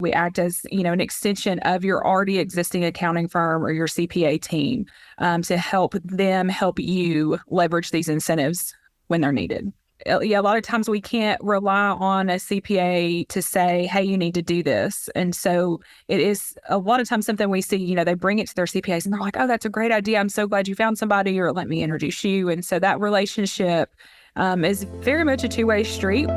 We act as, an extension of your already existing accounting firm or your CPA team to help them help you leverage these incentives when they're needed. Yeah, a lot of times we can't rely on a CPA to say, hey, you need to do this. And so it is a lot of times something we see, they bring it to their CPAs and they're like, oh, that's a great idea. I'm so glad you found somebody, or let me introduce you. And so that relationship is very much a two-way street.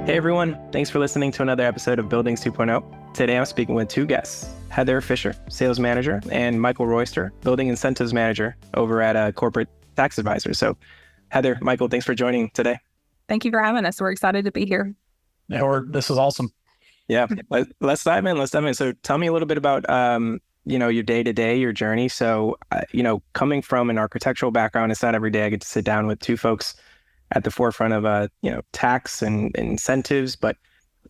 Hey everyone, thanks for listening to another episode of Buildings 2.0. Today I'm speaking with two guests, Heather Fisher, Sales Manager, and Michael Royster, Building Incentives Manager over at Corporate Tax Advisors. So Heather, Michael, thanks for joining today. Thank you for having us. We're excited to be here. Yeah, this is awesome. Yeah, let's dive in. So tell me a little bit about, your day-to-day, your journey. So, coming from an architectural background, it's not every day I get to sit down with two folks at the forefront of, tax and incentives, but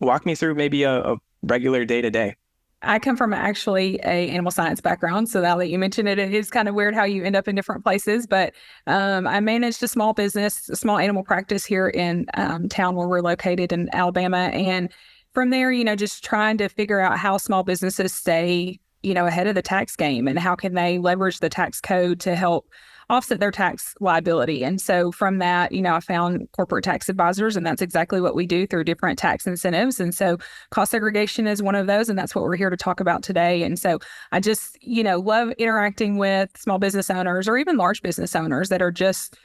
walk me through maybe a regular day-to-day. I come from actually a animal science background. So now that you mention it, it is kind of weird how you end up in different places. But I managed a small business, a small animal practice here in town where we're located in Alabama. And from there, just trying to figure out how small businesses stay, ahead of the tax game and how can they leverage the tax code to help offset their tax liability. And so from that, I found Corporate Tax Advisors, and that's exactly what we do through different tax incentives. And so cost segregation is one of those, and that's what we're here to talk about today. And so I just, love interacting with small business owners or even large business owners that are just,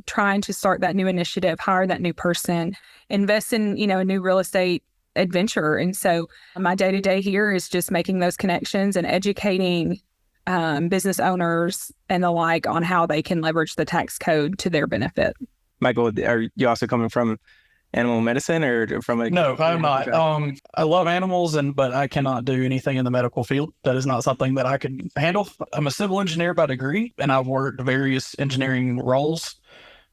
trying to start that new initiative, hire that new person, invest in, a new real estate adventure. And so my day-to-day here is just making those connections and educating business owners and the like on how they can leverage the tax code to their benefit. Michael, are you also coming from animal medicine or from a... No, I'm not. I love animals, but I cannot do anything in the medical field. That is not something that I can handle. I'm a civil engineer by degree, and I've worked various engineering roles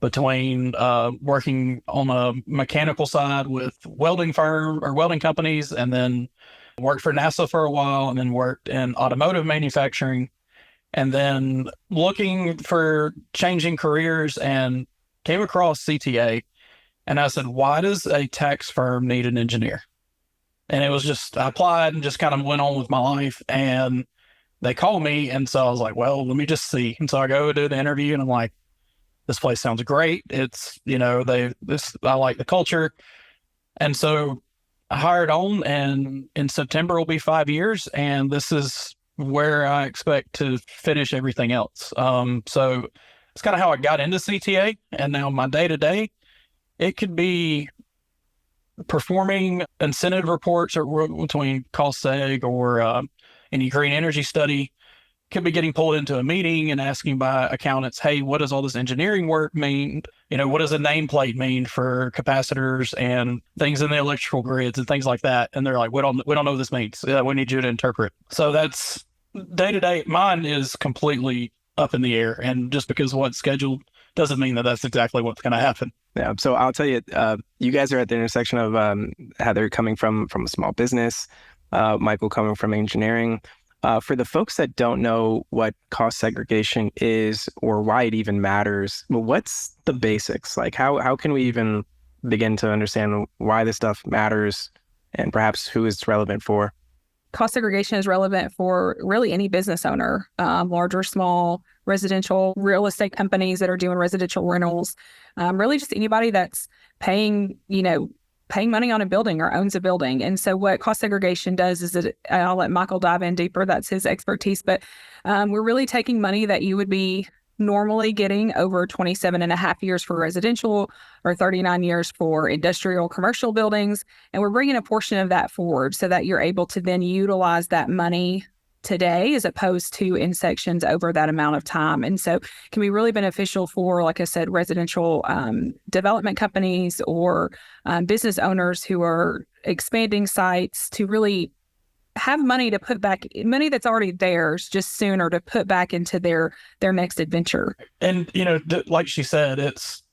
between working on a mechanical side with welding companies, and then worked for NASA for a while, and then worked in automotive manufacturing, and then looking for changing careers and came across CTA. And I said, why does a tax firm need an engineer? And it was just, I applied and just kind of went on with my life, and they called me. And so I was like, well, let me just see. And so I go do the interview, and I'm like, this place sounds great. It's, I like the culture. And so I hired on, and in September will be 5 years, and this is where I expect to finish everything else. So it's kind of how I got into CTA, and now my day-to-day, it could be performing incentive reports or between cost seg or any green energy study. Could be getting pulled into a meeting and asking by accountants, hey, what does all this engineering work mean? What does a nameplate mean for capacitors and things in the electrical grids and things like that? And they're like, we don't know what this means. We need you to interpret. So that's day to day. Mine is completely up in the air. And just because what's scheduled doesn't mean that that's exactly what's going to happen. Yeah. So I'll tell you, you guys are at the intersection of Heather coming from a small business, Michael coming from engineering. For the folks that don't know what cost segregation is or why it even matters, well, what's the basics? Like how can we even begin to understand why this stuff matters and perhaps who it's relevant for? Cost segregation is relevant for really any business owner, large or small, residential real estate companies that are doing residential rentals, really just anybody that's paying money on a building or owns a building. And so what cost segregation does is that, I'll let Michael dive in deeper, that's his expertise, but we're really taking money that you would be normally getting over 27 and a half years for residential or 39 years for industrial commercial buildings. And we're bringing a portion of that forward so that you're able to then utilize that money today as opposed to in sections over that amount of time. And so it can be really beneficial for, like I said, residential development companies or business owners who are expanding sites to really have money to put back, money that's already theirs just sooner to put back into their next adventure. And, like she said, it's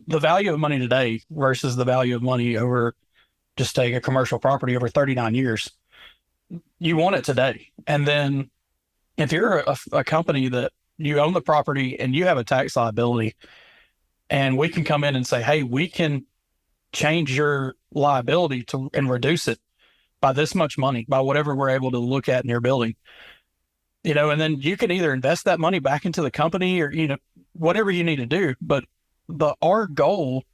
the value of money today versus the value of money over just take a commercial property over 39 years. You want it today. And then if you're a company that you own the property and you have a tax liability, and we can come in and say, hey, we can change your liability and reduce it by this much money, by whatever we're able to look at in your building. And then you can either invest that money back into the company or, whatever you need to do. But our goal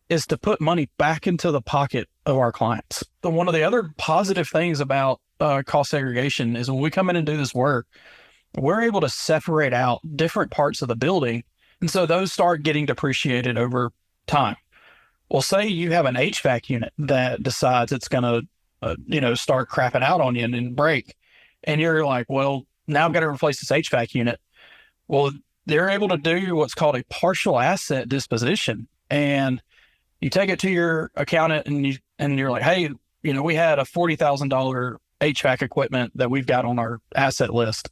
is to put money back into the pocket of our clients. One of the other positive things about cost segregation is when we come in and do this work, we're able to separate out different parts of the building. And so those start getting depreciated over time. Well, say you have an HVAC unit that decides it's going to, start crapping out on you and break. And you're like, well, now I've got to replace this HVAC unit. Well, they're able to do what's called a partial asset disposition. And you take it to your accountant and you're like, hey, we had a $40,000 HVAC equipment that we've got on our asset list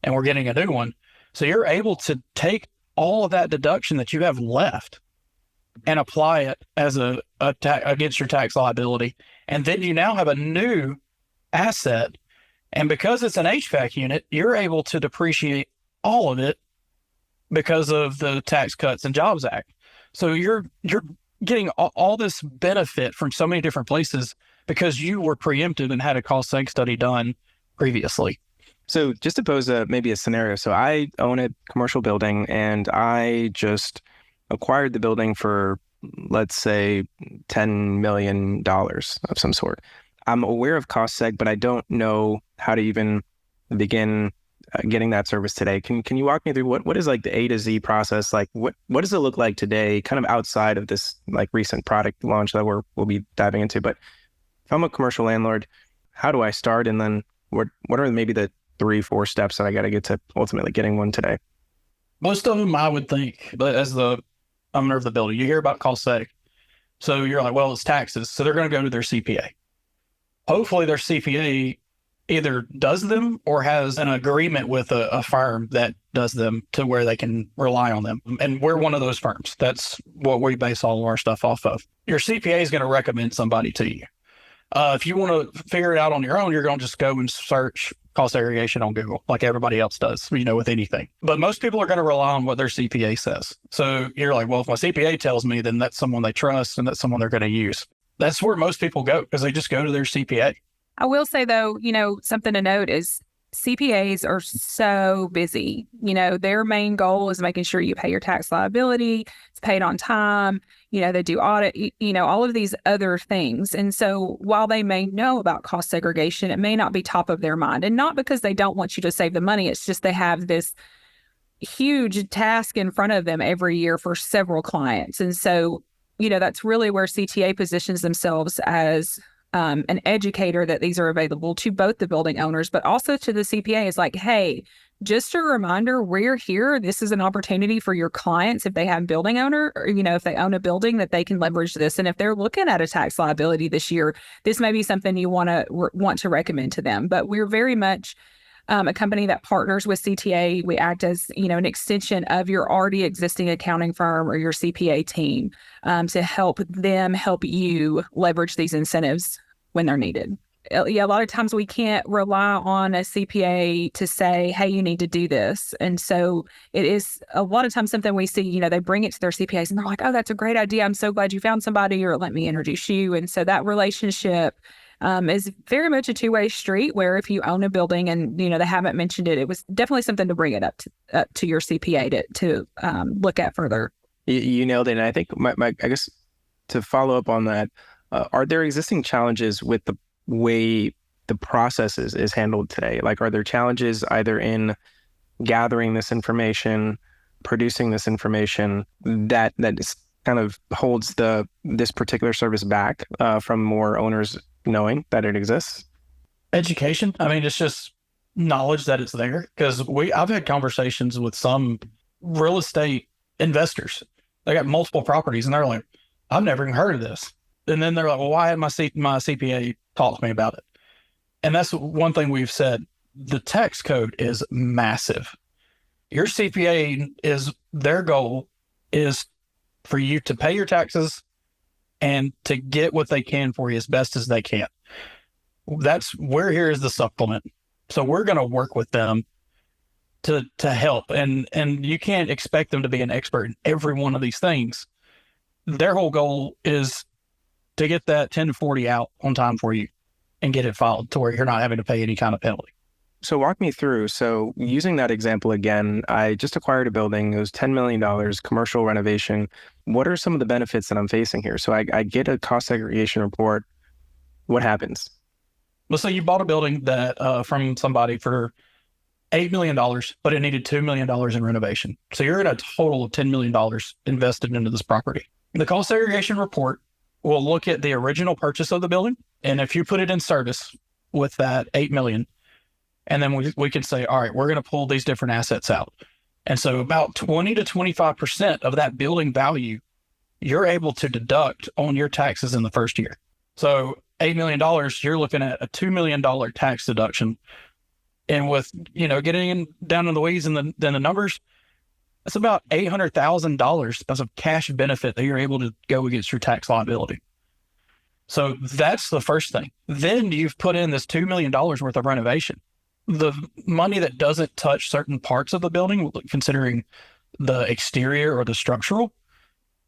and we're getting a new one. So you're able to take all of that deduction that you have left and apply it as against your tax liability. And then you now have a new asset. And because it's an HVAC unit, you're able to depreciate all of it because of the Tax Cuts and Jobs Act. So you're getting all this benefit from so many different places because you were preemptive and had a cost seg study done previously. So just to pose maybe a scenario. So I own a commercial building and I just acquired the building for, let's say, $10 million of some sort. I'm aware of cost seg, but I don't know how to even begin getting that service today. Can you walk me through what is like the A to Z process? Like what does it look like today, kind of outside of this like recent product launch that we'll be diving into? But if I'm a commercial landlord, how do I start? And then what are maybe the 3-4 steps that I got to get to ultimately getting one today? Most of them, I would think, but as the owner of the building, you hear about cost seg. So you're like, well, it's taxes. So they're going to go to their CPA. Hopefully their CPA either does them or has an agreement with a firm that does them to where they can rely on them. And we're one of those firms. That's what we base all of our stuff off of. Your CPA is going to recommend somebody to you. If you want to figure it out on your own, you're going to just go and search cost segregation on Google like everybody else does, with anything. But most people are going to rely on what their CPA says. So you're like, well, if my CPA tells me, then that's someone they trust and that's someone they're going to use. That's where most people go because they just go to their CPA. I will say, though, something to note is CPAs are so busy. Their main goal is making sure you pay your tax liability, it's paid on time. They do audit, all of these other things. And so while they may know about cost segregation, it may not be top of their mind. And not because they don't want you to save the money. It's just they have this huge task in front of them every year for several clients. And so, that's really where CTA positions themselves as an educator, that these are available to both the building owners, but also to the CPA. Is like, hey, just a reminder, we're here. This is an opportunity for your clients if they have building owner, or, if they own a building, that they can leverage this. And if they're looking at a tax liability this year, this may be something you want to recommend to them. But we're very much a company that partners with CTA. We act as, an extension of your already existing accounting firm or your CPA team to help them help you leverage these incentives when they're needed. Yeah, a lot of times we can't rely on a CPA to say, hey, you need to do this. And so it is a lot of times something we see, they bring it to their CPAs and they're like, oh, that's a great idea. I'm so glad you found somebody, or let me introduce you. And so that relationship is very much a two-way street, where if you own a building and, they haven't mentioned it, it was definitely something to bring it up to your CPA to look at further. You nailed it. And I think I guess to follow up on that, are there existing challenges with the way the process is handled today? Like, are there challenges either in gathering this information, producing this information that is kind of holds this particular service back from more owners knowing that it exists? Education. I mean, it's just knowledge that it's there. Because I've had conversations with some real estate investors. They got multiple properties and they're like, I've never even heard of this. And then they're like, well, why had my CPA talk to me about it? And that's one thing we've said. The tax code is massive. Your CPA their goal is for you to pay your taxes and to get what they can for you as best as they can. We're here as the supplement. So we're going to work with them to help. And you can't expect them to be an expert in every one of these things. Their whole goal is to get that 1040 out on time for you and get it filed to where you're not having to pay any kind of penalty. So walk me through. So using that example again, I just acquired a building. It was $10 million, commercial renovation. What are some of the benefits that I'm facing here? So I get a cost segregation report. What happens? Let's say you bought a building that from somebody for $8 million, but it needed $2 million in renovation. So you're in a total of $10 million invested into this property. The cost segregation report will look at the original purchase of the building. And if you put it in service with that $8 million, and then we can say, all right, we're going to pull these different assets out. And so about 20 to 25% of that building value, you're able to deduct on your taxes in the first year. So $8 million, you're looking at a $2 million tax deduction. And with, getting down in the weeds and the numbers, that's about $800,000 as a cash benefit that you're able to go against your tax liability. So that's the first thing. Then you've put in this $2 million worth of renovation. The money that doesn't touch certain parts of the building, considering the exterior or the structural,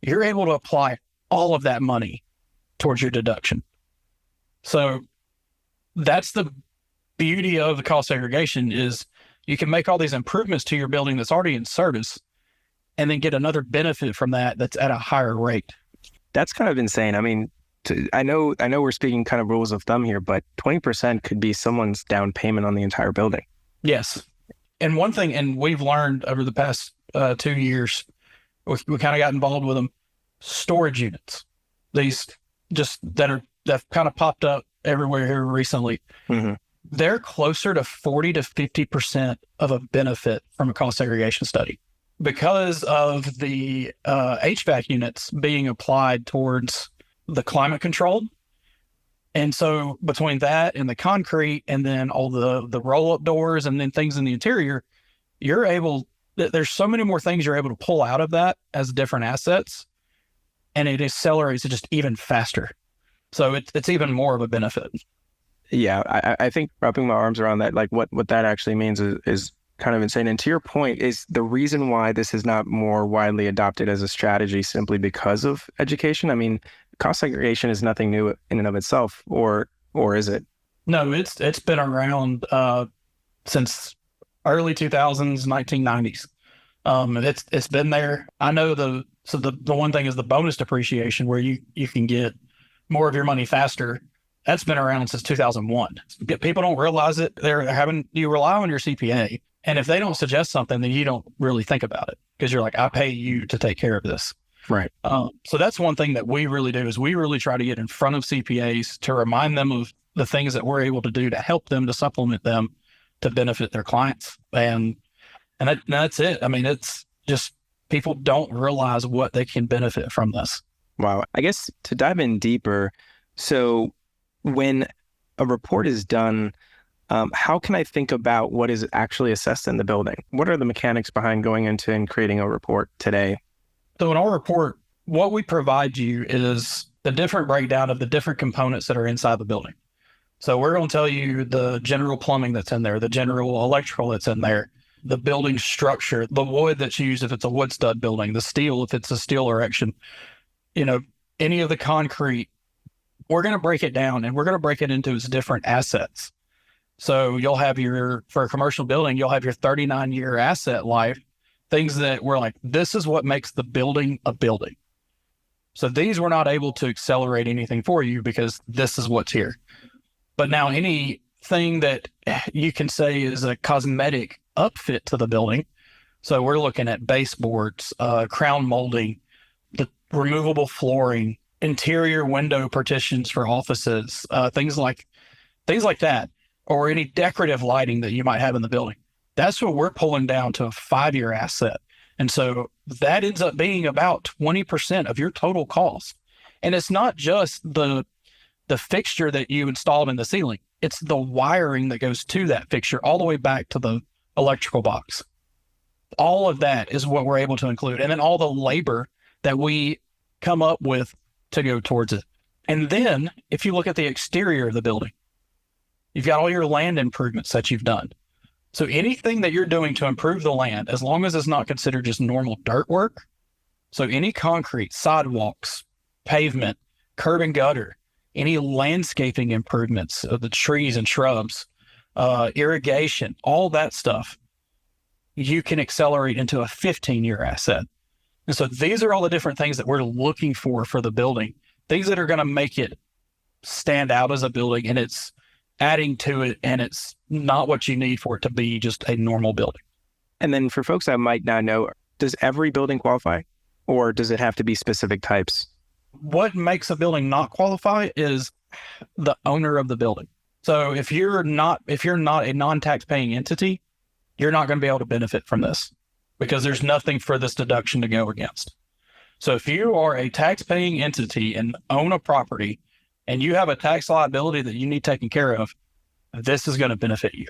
you're able to apply all of that money towards your deduction. So that's the beauty of the cost segregation, is you can make all these improvements to your building that's already in service and then get another benefit from that that's at a higher rate. That's kind of insane. I mean, I know we're speaking kind of rules of thumb here, but 20% could be someone's down payment on the entire building. Yes. And one thing, and we've learned over the past 2 years, we kind of got involved with them, storage units. These just that kind of popped up everywhere here recently. Mm-hmm. They're closer to 40 to 50% of a benefit from a cost segregation study because of the HVAC units being applied towards the climate control. And so between that and the concrete and then all the roll-up doors and then things in the interior, there's so many more things you're able to pull out of that as different assets, and it accelerates it just even faster. So it's even more of a benefit. Yeah, I think wrapping my arms around that, like what that actually means is kind of insane. And to your point, is the reason why this is not more widely adopted as a strategy simply because of education? I mean, cost segregation is nothing new in and of itself, or is it? No, it's been around since early 2000s, 1990s. It's been there. I know the one thing is the bonus depreciation, where you can get more of your money faster. That's been around since 2001. People don't realize it. You rely on your CPA, and if they don't suggest something, then you don't really think about it because you're like, I pay you to take care of this. Right. So that's one thing that we really do, is we really try to get in front of CPAs to remind them of the things that we're able to do to help them, to supplement them, to benefit their clients. And that's it. I mean, it's just people don't realize what they can benefit from this. Wow. I guess to dive in deeper, so when a report is done, how can I think about what is actually assessed in the building? What are the mechanics behind going into and creating a report today? So in our report, what we provide you is the different breakdown of the different components that are inside the building. So we're going to tell you the general plumbing that's in there, the general electrical that's in there, the building structure, the wood that's used if it's a wood stud building, the steel if it's a steel erection, any of the concrete. We're going to break it down, and we're going to break it into its different assets. So you'll have for a commercial building, you'll have your 39-year asset life, things that we're like, this is what makes the building a building. So these we're not able to accelerate anything for you because this is what's here. But now anything that you can say is a cosmetic upfit to the building. So we're looking at baseboards, crown molding, the removable flooring, interior window partitions for offices, things like that, or any decorative lighting that you might have in the building. That's what we're pulling down to a 5-year asset. And so that ends up being about 20% of your total cost. And it's not just the fixture that you installed in the ceiling. It's the wiring that goes to that fixture all the way back to the electrical box. All of that is what we're able to include. And then all the labor that we come up with to go towards it. And then if you look at the exterior of the building, you've got all your land improvements that you've done. So anything that you're doing to improve the land, as long as it's not considered just normal dirt work, so any concrete, sidewalks, pavement, curb and gutter, any landscaping improvements of the trees and shrubs, irrigation, all that stuff, you can accelerate into a 15-year asset. And so these are all the different things that we're looking for the building, things that are going to make it stand out as a building, and it's adding to it, and it's not what you need for it to be just a normal building. And then for folks that might not know, does every building qualify, or does it have to be specific types? What makes a building not qualify is the owner of the building. So if you're not a non-tax paying entity, you're not going to be able to benefit from this because there's nothing for this deduction to go against. So if you are a tax paying entity and own a property and you have a tax liability that you need taken care of, this is going to benefit you.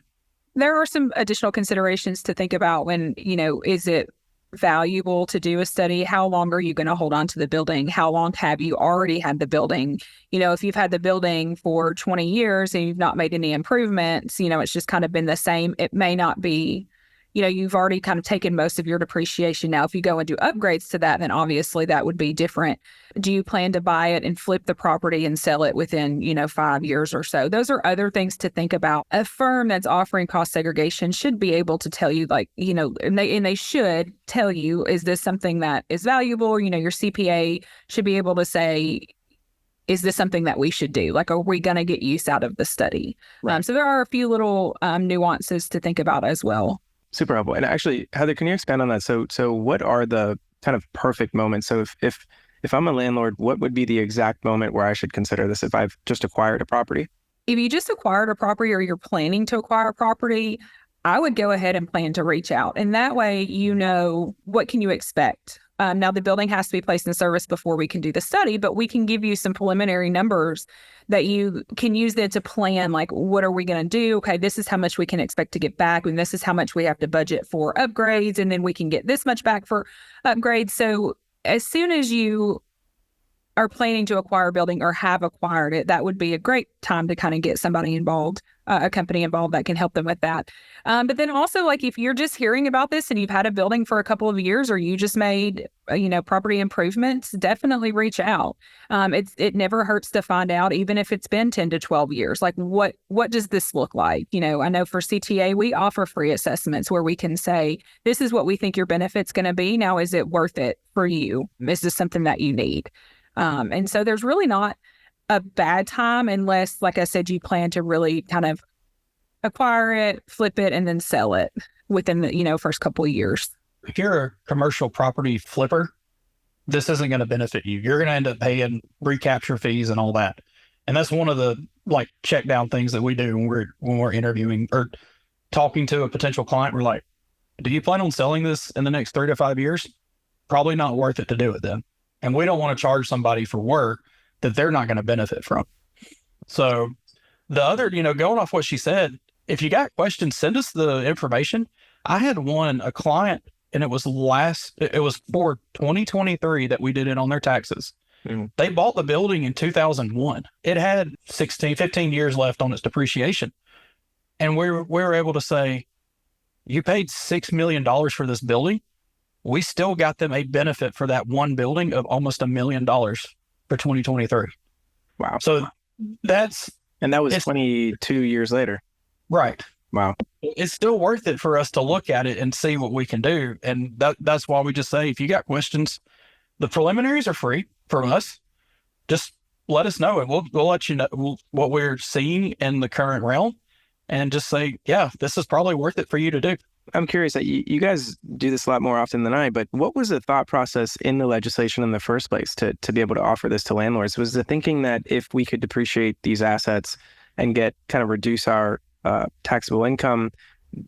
There are some additional considerations to think about when, is it valuable to do a study? How long are you going to hold on to the building? How long have you already had the building? If you've had the building for 20 years and you've not made any improvements, it's just kind of been the same. It may not be, you've already kind of taken most of your depreciation. Now, if you go and do upgrades to that, then obviously that would be different. Do you plan to buy it and flip the property and sell it within, 5 years or so? Those are other things to think about. A firm that's offering cost segregation should be able to tell you, and they should tell you, is this something that is valuable? Your CPA should be able to say, is this something that we should do? Are we going to get use out of the study? Right. So there are a few little nuances to think about as well. Super helpful. And actually, Heather, can you expand on that? So what are the kind of perfect moments? So if I'm a landlord, what would be the exact moment where I should consider this if I've just acquired a property? If you just acquired a property or you're planning to acquire a property, I would go ahead and plan to reach out. And that way, what can you expect? Now, the building has to be placed in service before we can do the study, but we can give you some preliminary numbers that you can use then to plan, what are we going to do? Okay, this is how much we can expect to get back, and this is how much we have to budget for upgrades, and then we can get this much back for upgrades. So as soon as you are planning to acquire a building or have acquired it, that would be a great time to kind of get somebody involved, a company involved that can help them with that. But then also, if you're just hearing about this and you've had a building for a couple of years, or you just made, property improvements, definitely reach out. It never hurts to find out, even if it's been 10 to 12 years, what does this look like? I know for CTA, we offer free assessments where we can say, this is what we think your benefit's going to be. Now, is it worth it for you? Is this something that you need? And so there's really not a bad time unless, like I said, you plan to really kind of acquire it, flip it, and then sell it within the, first couple of years. If you're a commercial property flipper, this isn't going to benefit you. You're going to end up paying recapture fees and all that. And that's one of the check down things that we do when we're interviewing or talking to a potential client. We're like, do you plan on selling this in the next 3 to 5 years? Probably not worth it to do it then. And we don't want to charge somebody for work that they're not going to benefit from. So the other, going off what she said, if you got questions, send us the information. I had a client, and it was for 2023 that we did it on their taxes. Mm-hmm. They bought the building in 2001. It had 15 years left on its depreciation. And we were able to say, you paid $6 million for this building. We still got them a benefit for that one building of almost $1 million for 2023. Wow. So that was 22 years later. Right. Wow. It's still worth it for us to look at it and see what we can do. And that's why we just say, if you got questions, the preliminaries are free for us. Just let us know, and we'll let you know what we're seeing in the current realm, and just say, yeah, this is probably worth it for you to do. I'm curious that you guys do this a lot more often than I, but what was the thought process in the legislation in the first place to be able to offer this to landlords? Was the thinking that if we could depreciate these assets and reduce our taxable income,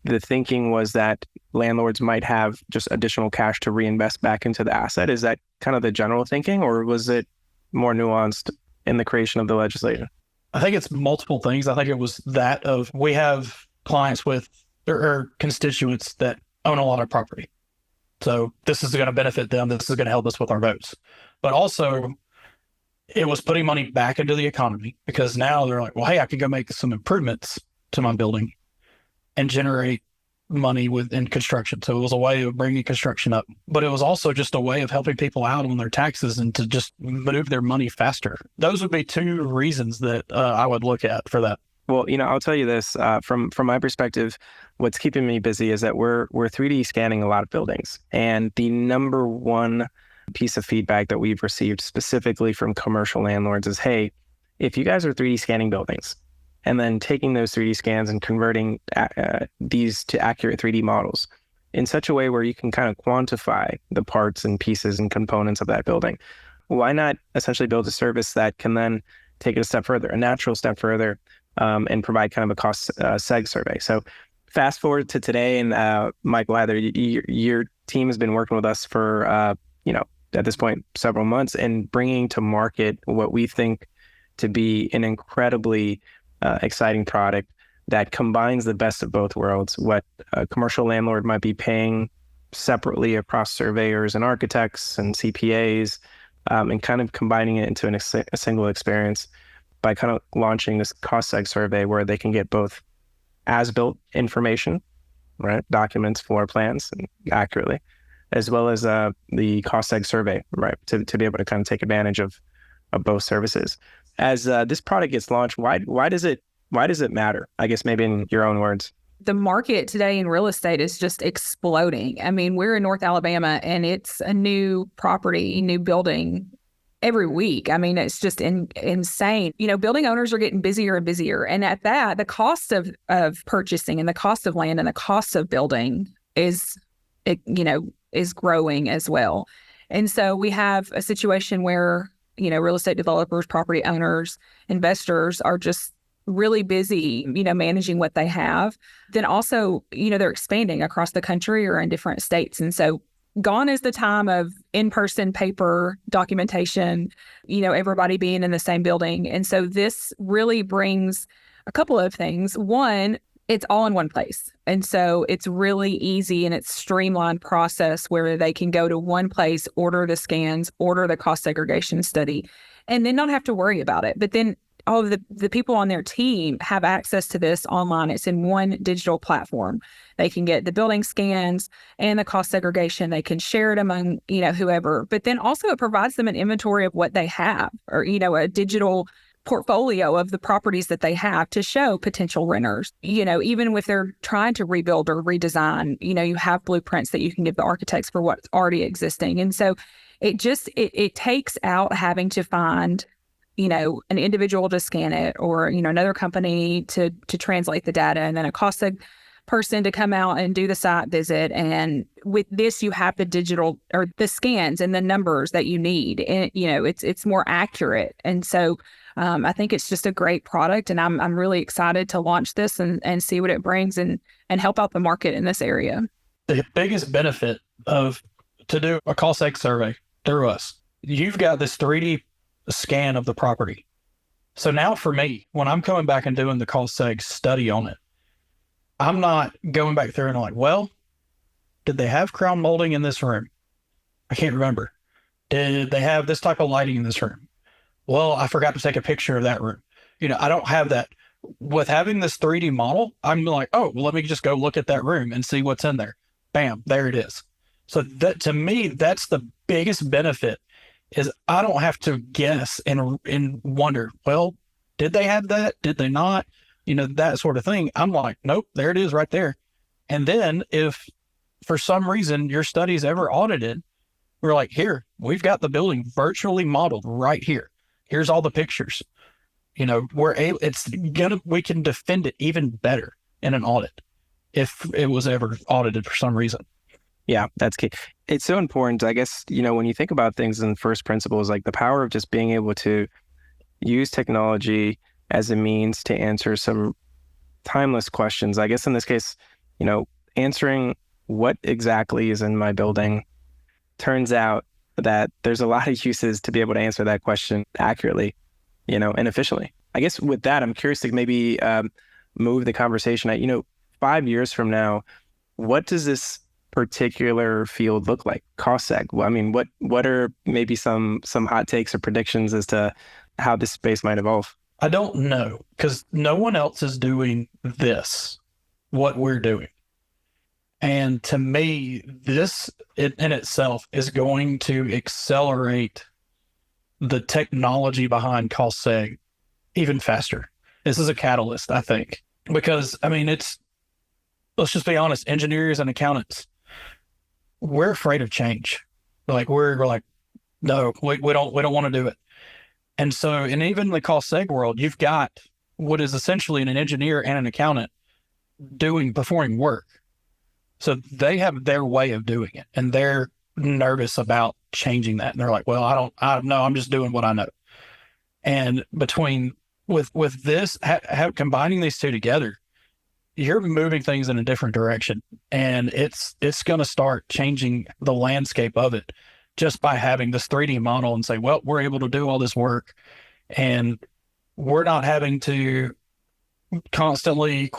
the thinking was that landlords might have just additional cash to reinvest back into the asset? Is that kind of the general thinking, or was it more nuanced in the creation of the legislation? I think it's multiple things. I think it was that of, we have clients with or constituents that own a lot of property. So this is going to benefit them. This is going to help us with our votes. But also, it was putting money back into the economy, because now they're like, well, hey, I can go make some improvements to my building and generate money in construction. So it was a way of bringing construction up, but it was also just a way of helping people out on their taxes and to just move their money faster. Those would be two reasons that I would look at for that. Well, I'll tell you this, from my perspective, what's keeping me busy is that we're 3D scanning a lot of buildings. And the number one piece of feedback that we've received specifically from commercial landlords is, hey, if you guys are 3D scanning buildings and then taking those 3D scans and converting these to accurate 3D models in such a way where you can kind of quantify the parts and pieces and components of that building, why not essentially build a service that can then take it a step further, a natural step further, and provide kind of a cost seg survey. So fast forward to today, and Michael, Heather, your team has been working with us for, at this point, several months, and bringing to market what we think to be an incredibly exciting product that combines the best of both worlds, what a commercial landlord might be paying separately across surveyors and architects and CPAs, and kind of combining it into a single experience by kind of launching this cost seg survey where they can get both as-built information, right, documents, floor plans accurately, as well as the cost seg survey, right, to be able to kind of take advantage of both services. As this product gets launched, why does it matter? I guess maybe in your own words. The market today in real estate is just exploding. I mean, we're in North Alabama and it's a new property, new building every week. I mean, it's just insane. Building owners are getting busier and busier. And at that, the cost of purchasing and the cost of land and the cost of building is growing as well. And so we have a situation where, real estate developers, property owners, investors are just really busy, managing what they have. Then also, they're expanding across the country or in different states. And so gone is the time of in-person paper documentation, everybody being in the same building. And so this really brings a couple of things. One, it's all in one place. And so it's really easy and it's streamlined process where they can go to one place, order the scans, order the cost segregation study, and then not have to worry about it. But then all of the people on their team have access to this online. It's in one digital platform. They can get the building scans and the cost segregation. They can share it among, whoever. But then also it provides them an inventory of what they have, or, a digital portfolio of the properties that they have to show potential renters. Even if they're trying to rebuild or redesign, you have blueprints that you can give the architects for what's already existing. And so it takes out having to find an individual to scan it, or, another company to translate the data, and then a cost seg person to come out and do the site visit. And with this, you have the digital or the scans and the numbers that you need. And, it's more accurate. And so I think it's just a great product, and I'm really excited to launch this and see what it brings and help out the market in this area. The biggest benefit to do a cost seg survey through us, you've got this 3D scan of the property. So now for me, when I'm coming back and doing the cost seg study on it, I'm not going back through and like, well, did they have crown molding in this room? I can't remember. Did they have this type of lighting in this room? Well, I forgot to take a picture of that room. I don't have that. With having this 3D model, I'm like, oh, well, let me just go look at that room and see what's in there. Bam, there it is. So that, to me, that's the biggest benefit, is I don't have to guess and wonder, well, did they have that? Did they not? That sort of thing. I'm like, nope, there it is right there. And then if for some reason your study's ever audited, we're like, here, we've got the building virtually modeled right here. Here's all the pictures. We can defend it even better in an audit if it was ever audited for some reason. Yeah, that's key. It's so important, I guess, when you think about things in first principles, like the power of just being able to use technology as a means to answer some timeless questions. I guess in this case, answering what exactly is in my building, turns out that there's a lot of uses to be able to answer that question accurately, and efficiently. I guess with that, I'm curious to maybe move the conversation at, 5 years from now, what does this particular field look like? Cost seg. Well, I mean, what are maybe some hot takes or predictions as to how this space might evolve? I don't know, because no one else is doing what we're doing. And to me, this in itself is going to accelerate the technology behind cost seg even faster. This is a catalyst, I think, because I mean, let's just be honest, engineers and accountants, we're afraid of change. Like we're like, no, we don't want to do it. And so, and even the cost seg world, you've got what is essentially an engineer and an accountant performing work. So they have their way of doing it, and they're nervous about changing that. And they're like, well, I don't know. I'm just doing what I know. And with this, combining these two together, you're moving things in a different direction, and it's going to start changing the landscape of it just by having this 3D model and say, well, we're able to do all this work, and we're not having to constantly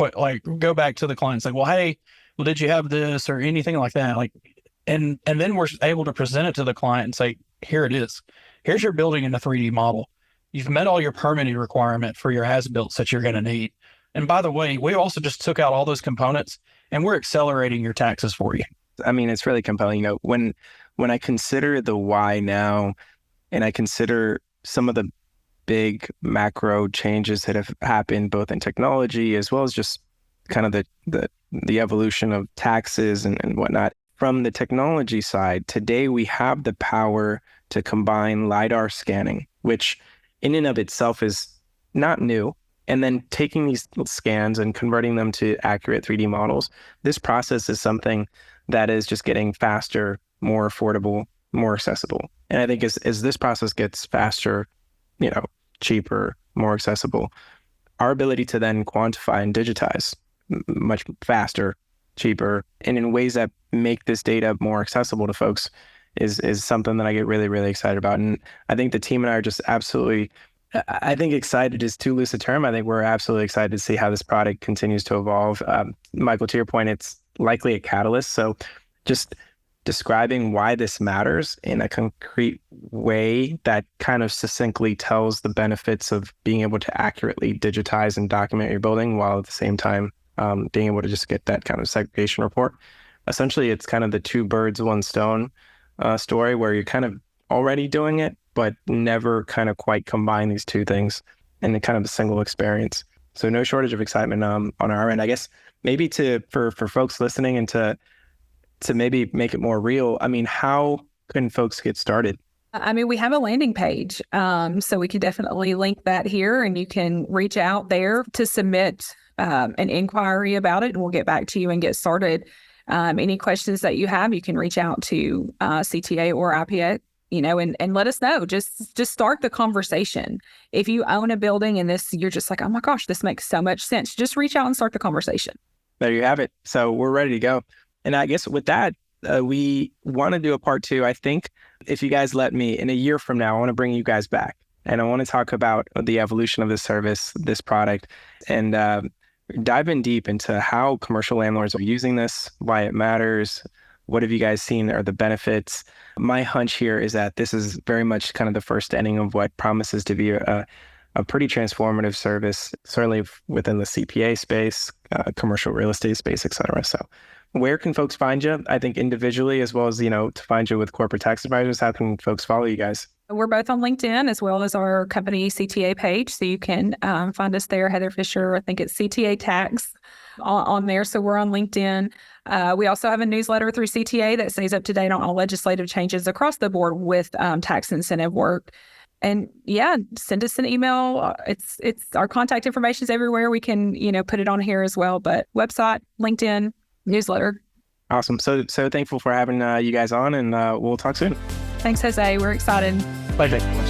go back to the client and say, well, hey, well, did you have this or anything like that? Like, and then we're able to present it to the client and say, here it is. Here's your building in a 3D model. You've met all your permitting requirement for your as-built that you're going to need. And by the way, we also just took out all those components, and we're accelerating your taxes for you. I mean, it's really compelling. You know, when I consider the why now, and I consider some of the big macro changes that have happened both in technology as well as just kind of the evolution of taxes and whatnot. From the technology side, today we have the power to combine LiDAR scanning, which in and of itself is not new, and then taking these scans and converting them to accurate 3D models. This process is something that is just getting faster, more affordable, more accessible. And I think as this process gets faster, you know, cheaper, more accessible, our ability to then quantify and digitize much faster, cheaper, and in ways that make this data more accessible to folks is something that I get really, really excited about. And I think the team and I are just absolutely, I think excited is too loose a term. I think we're absolutely excited to see how this product continues to evolve. Michael, to your point, it's likely a catalyst. So just describing why this matters in a concrete way that kind of succinctly tells the benefits of being able to accurately digitize and document your building while at the same time being able to just get that kind of segregation report. Essentially, it's kind of the two birds, one stone story where you're kind of already doing it, but never kind of quite combine these two things in a kind of a single experience. So no shortage of excitement on our end. I guess maybe for folks listening and to maybe make it more real, I mean, how can folks get started? I mean, we have a landing page, so we can definitely link that here, and you can reach out there to submit an inquiry about it, and we'll get back to you and get started. Any questions that you have, you can reach out to CTA or IPA, you know, and let us know. Just start the conversation. If you own a building and you're just like, oh my gosh, this makes so much sense, just reach out and start the conversation. There you have it. So we're ready to go. And I guess with that, we want to do a part 2. I think if you guys let me, in a year from now, I want to bring you guys back. And I want to talk about the evolution of this service, this product, and dive in deep into how commercial landlords are using this, why it matters, what have you guys seen are the benefits. My hunch here is that this is very much kind of the first inning of what promises to be a pretty transformative service, certainly within the CPA space, commercial real estate space, et cetera. So where can folks find you? I think individually, as well as, you know, to find you with corporate tax advisors, how can folks follow you guys? We're both on LinkedIn as well as our company CTA page. So you can find us there, Heather Fisher. I think it's CTA Tax on there. So we're on LinkedIn. We also have a newsletter through CTA that stays up to date on all legislative changes across the board with tax incentive work. And yeah, send us an email. It's our contact information is everywhere. We can, you know, put it on here as well. But website, LinkedIn, newsletter. Awesome. So thankful for having you guys on, and we'll talk soon. Thanks, Jose. We're excited. Bye, Jake.